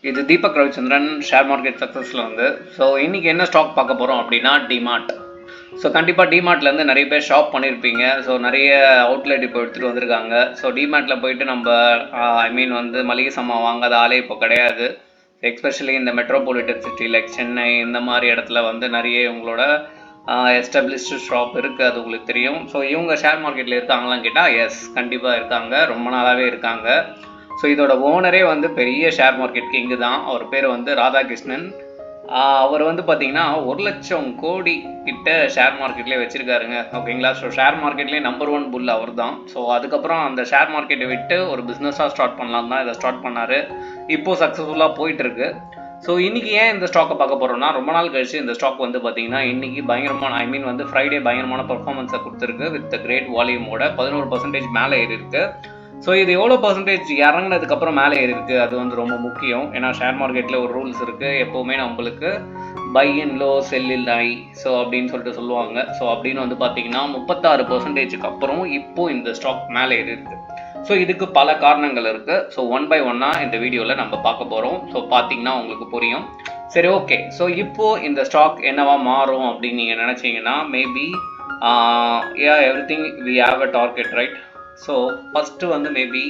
இது Deepak Ravichandran share market சக்ஸஸில் வந்து. So இன்றைக்கி என்ன ஸ்டாக் பார்க்க போகிறோம் அப்படின்னா டிமார்ட். ஸோ கண்டிப்பாக டிமார்ட்லேருந்து நிறைய பேர் ஷாப் பண்ணியிருப்பீங்க. ஸோ நிறைய அவுட்லெட் இப்போ எடுத்துகிட்டு வந்திருக்காங்க. ஸோ டிமார்ட்டில் போயிட்டு நம்ம வந்து மளிகை சாமான் வாங்காத ஆளே இப்போ கிடையாது. எஸ்பெஷலி இந்த மெட்ரோபாலிட்டன் சிட்டி லைக் சென்னை இந்த மாதிரி இடத்துல வந்து நிறைய உங்களோட எஸ்டாப்ளிஷ்டு ஷாப் இருக்குது, அது உங்களுக்கு தெரியும். ஸோ இவங்க ஷேர் மார்க்கெட்டில் இருக்காங்களான்னு கேட்டால் எஸ், கண்டிப்பாக இருக்காங்க, ரொம்ப நாளாகவே இருக்காங்க. ஸோ இதோட ஓனரே வந்து பெரிய ஷேர் மார்க்கெட் கிங்கு தான். அவர் பேர் வந்து ராதாகிருஷ்ணன். அவர் வந்து பார்த்தீங்கன்னா 1,00,000 கோடி கிட்ட ஷேர் மார்க்கெட்லேயே வச்சுருக்காருங்க, ஓகேங்களா. ஸோ ஷேர் மார்க்கெட்லேயே நம்பர் 1 புல் அவர் தான். ஸோ அதுக்கப்புறம் அந்த ஷேர் மார்க்கெட்டை விட்டு ஒரு பிஸ்னஸாக ஸ்டார்ட் பண்ணலாம் தான் இதை ஸ்டார்ட் பண்ணார். இப்போது சக்ஸஸ்ஃபுல்லாக போயிட்டுருக்கு. ஸோ இன்றைக்கி ஏன் இந்த ஸ்டாக்கை பார்க்க போகிறோம்னா, ரொம்ப நாள் கழிச்சு இந்த ஸ்டாக் வந்து பார்த்தீங்கன்னா இன்றைக்கி பயங்கரமான வந்து ஃப்ரைடே பயங்கரமான பர்ஃபார்மன்ஸை கொடுத்துருக்கு. வித் கிரேட் வால்யூமோட 11% மேலே ஏறி இருக்கு. ஸோ இது எவ்வளோ பர்சன்டேஜ் இறங்கினதுக்கப்புறம் மேலே ஏறி இருக்குது அது வந்து ரொம்ப முக்கியம். ஏன்னா ஷேர் மார்க்கெட்டில் ஒரு ரூல்ஸ் இருக்குது, எப்போவுமே நம்மளுக்கு buy in low sell in high so அப்படின்னு சொல்லிட்டு சொல்லுவாங்க. ஸோ அப்படின்னு வந்து பார்த்தீங்கன்னா 36% அப்புறம் இப்போது இந்த ஸ்டாக் மேலே ஏறி இருக்குது. ஸோ இதுக்கு பல காரணங்கள் இருக்குது. ஸோ ஒன் பை ஒன்னாக இந்த வீடியோவில் நம்ம பார்க்க போகிறோம். ஸோ பார்த்தீங்கன்னா உங்களுக்கு புரியும். சரி, ஓகே. ஸோ இப்போது இந்த ஸ்டாக் என்னவா மாறும் அப்படின்னு நீங்கள் நினச்சிங்கன்னா maybe everything we have a target, right? So first வந்து மேபி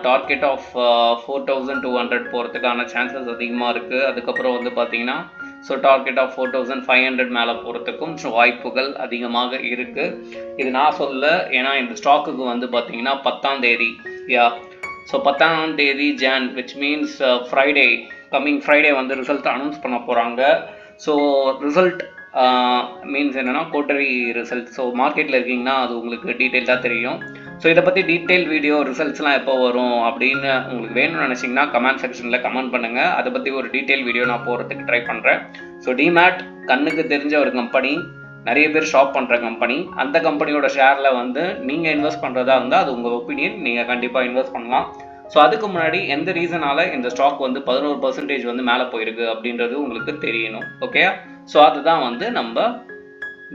டார்கெட் ஆஃப் 4,200 போகிறதுக்கான சான்சஸ் அதிகமாக இருக்குது. அதுக்கப்புறம் வந்து பார்த்தீங்கன்னா ஸோ டார்கெட் ஆஃப் 4,500 மேலே போகிறதுக்கும் வாய்ப்புகள் அதிகமாக இருக்குது. இது நான் சொல்ல, ஏன்னா இந்த ஸ்டாக்குக்கு வந்து பார்த்தீங்கன்னா 10ஆம் தேதி ஸோ 10ஆம் தேதி John which means Friday, coming Friday வந்து ரிசல்ட் அனௌன்ஸ் பண்ண போகிறாங்க. ஸோ ரிசல்ட் மீன்ஸ் என்னென்னா குவார்ட்டரி ரிசல்ட். ஸோ மார்க்கெட்டில் இருக்கீங்கன்னா அது உங்களுக்கு டீட்டெயில்டாக தெரியும். ஸோ இதை பற்றி டீட்டெயில் வீடியோ ரிசல்ட்ஸ்லாம் எப்போ வரும் அப்படின்னு உங்களுக்கு வேணும்னு நினச்சிங்கன்னா கமெண்ட் செக்ஷனில் கமெண்ட் பண்ணுங்கள். அதை பற்றி ஒரு டீட்டெயில் வீடியோ நான் போகிறதுக்கு ட்ரை பண்ணுறேன். ஸோ டிமேட் கண்ணுக்கு தெரிஞ்ச ஒரு கம்பெனி, நிறைய பேர் ஷாப் பண்ணுற கம்பெனி. அந்த கம்பெனியோட ஷேரில் வந்து நீங்கள் இன்வெஸ்ட் பண்ணுறதா இருந்தால் அது உங்கள் ஒப்பீனியன், நீங்கள் கண்டிப்பாக இன்வெஸ்ட் பண்ணலாம். ஸோ அதுக்கு முன்னாடி எந்த ரீசனால் இந்த ஸ்டாக் வந்து 11% வந்து மேலே போயிருக்கு அப்படின்றது உங்களுக்கு தெரியணும், ஓகே? ஸோ அதுதான் வந்து நம்ம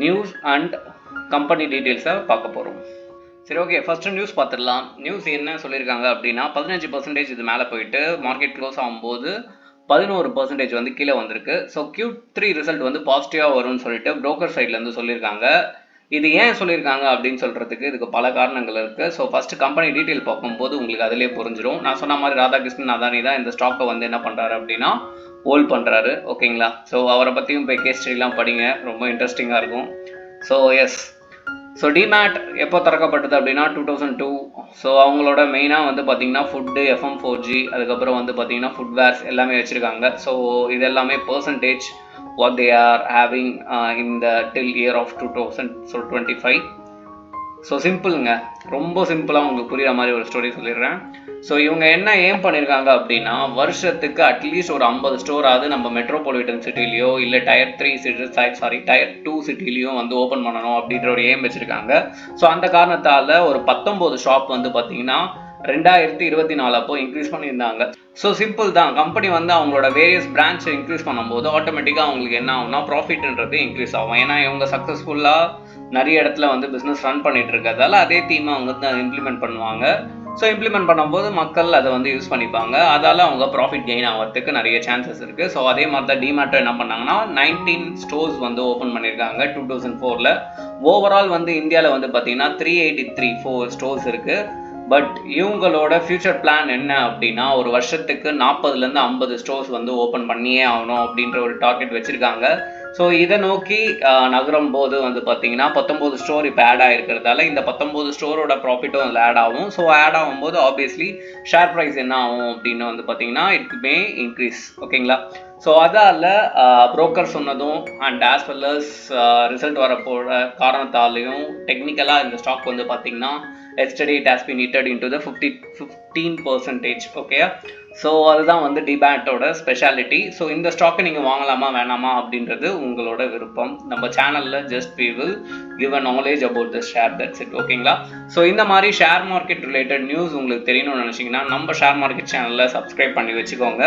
நியூஸ் அண்ட் கம்பெனி டீட்டெயில்ஸை பார்க்க போகிறோம். சரி, ஓகே. ஃபஸ்ட்டு நியூஸ் பார்த்துடலாம். நியூஸ் என்ன சொல்லியிருக்காங்க அப்படின்னா 15% இது மேலே போயிட்டு மார்க்கெட் க்ளோஸ் ஆகும்போது 11% வந்து கீழே வந்திருக்கு. ஸோ Q3 ரிசல்ட் வந்து பாசிட்டிவாக வரும்னு சொல்லிட்டு புரோக்கர் சைட்லேருந்து சொல்லியிருக்காங்க. இது ஏன் சொல்லியிருக்காங்க அப்படின்னு சொல்கிறதுக்கு இதுக்கு பல காரணங்கள் இருக்குது. ஸோ ஃபஸ்ட்டு கம்பெனி டீட்டெயில் பார்க்கும்போது உங்களுக்கு அதிலே புரிஞ்சிடும். நான் சொன்ன மாதிரி ராதாகிருஷ்ணன் அதானி தான் இந்த ஸ்டாக்கை வந்து என்ன பண்ணுறாரு அப்படின்னா ஹோல்ட் பண்ணுறாரு, ஓகேங்களா. ஸோ அவரை பற்றியும் போய் கேஸ் ஸ்டடிலாம் படிங்க, ரொம்ப இன்ட்ரெஸ்டிங்காக இருக்கும். ஸோ எஸ், ஸோ டிமேட் எப்போ திறக்கப்பட்டது அப்படின்னா 2002. ஸோ அவங்களோட மெயினாக வந்து பார்த்தீங்கன்னா ஃபுட்டு, FM4G, அதுக்கப்புறம் வந்து பார்த்தீங்கன்னா ஃபுட்வேர்ஸ் எல்லாமே வச்சுருக்காங்க. ஸோ இது எல்லாமே percentage what they are having in the till year of 2025. So சிம்பிளுங்க, ரொம்ப சிம்பிளாக உங்களுக்கு புரிகிற மாதிரி ஒரு ஸ்டோரி சொல்லிடுறேன். ஸோ இவங்க என்ன ஏம் பண்ணியிருக்காங்க அப்படின்னா வருஷத்துக்கு அட்லீஸ்ட் ஒரு 50 ஸ்டோராவது நம்ம மெட்ரோபாலிட்டன் சிட்டிலையோ இல்லை டயர் 2 சிட்டிலையும் வந்து ஓப்பன் பண்ணணும் அப்படின்ற ஒரு ஏம் வச்சுருக்காங்க. ஸோ அந்த காரணத்தால் ஒரு 19 ஷாப் வந்து பார்த்தீங்கன்னா 2024 அப்போ இன்க்ரீஸ் பண்ணியிருந்தாங்க. ஸோ சிம்பிள் தான், கம்பெனி வந்து அவங்களோட வேரியஸ் பிரான்ச்சை இன்க்ரீஸ் பண்ணும்போது ஆட்டோமேட்டிக்காக அவங்களுக்கு என்ன ஆகும்னா ப்ராஃபிட்ன்றது இன்க்ரீஸ் ஆகும். ஏன்னா இவங்க சக்ஸஸ்ஃபுல்லாக நிறைய இடத்துல வந்து பிஸ்னஸ் ரன் பண்ணிட்டு இருக்கிறதால அதே தீமை அவங்க வந்து இம்ப்ளிமெண்ட் பண்ணுவாங்க. ஸோ இம்ப்ளிமெண்ட் பண்ணும்போது மக்கள் அதை வந்து யூஸ் பண்ணிப்பாங்க, அதால் அவங்க ப்ராஃபிட் கெயின் ஆகிறதுக்கு நிறைய சான்சஸ் இருக்குது. ஸோ அதே மாதிரி தான் டிமார்ட் என்ன பண்ணாங்கன்னா 19 ஸ்டோர்ஸ் வந்து ஓப்பன் பண்ணியிருக்காங்க 2004. ஓவரால் வந்து இந்தியாவில் வந்து பார்த்தீங்கன்னா 383 ஸ்டோர்ஸ் இருக்குது. பட் இவங்களோட ஃபியூச்சர் பிளான் என்ன அப்படின்னா ஒரு வருஷத்துக்கு 40லேருந்து 50 ஸ்டோர்ஸ் வந்து ஓப்பன் பண்ணியே ஆகணும் அப்படின்ற ஒரு டார்கெட் வச்சுருக்காங்க. ஸோ இதை நோக்கி நகரும் போது வந்து பார்த்தீங்கன்னா 19 ஸ்டோர் இப்போ ஆட் ஆகிருக்கிறதால இந்த 19 ஸ்டோரோட ப்ராஃபிட்டும் அதில் ஆட் ஆகும். ஸோ ஆட் ஆகும்போது ஆப்வியஸ்லி ஷேர் ப்ரைஸ் என்ன ஆகும் அப்படின்னு வந்து பார்த்தீங்கன்னா இட் மே இன்க்ரீஸ், ஓகேங்களா. ஸோ அதால் புரோக்கர் சொன்னதும் and as well as result வரப்போகிற காரணத்தாலையும் டெக்னிக்கலாக இந்த ஸ்டாக் வந்து பார்த்தீங்கன்னா yesterday it has been hit into the 15%, okay. So அதுதான் வந்து டிமேட்டோட ஸ்பெஷாலிட்டி. ஸோ இந்த ஸ்டாக்கை நீங்கள் வாங்கலாமா வேணாமா அப்படின்றது உங்களோட விருப்பம். நம்ம சேனலில் just we will give a knowledge about the share, that's it, ஓகேங்களா. ஸோ இந்த மாதிரி ஷேர் மார்க்கெட் ரிலேட்டட் நியூஸ் உங்களுக்கு தெரியணும்னு நினச்சிங்கன்னா நம்ம ஷேர் மார்க்கெட் சேனலில் சப்ஸ்கிரைப் பண்ணி வச்சுக்கோங்க.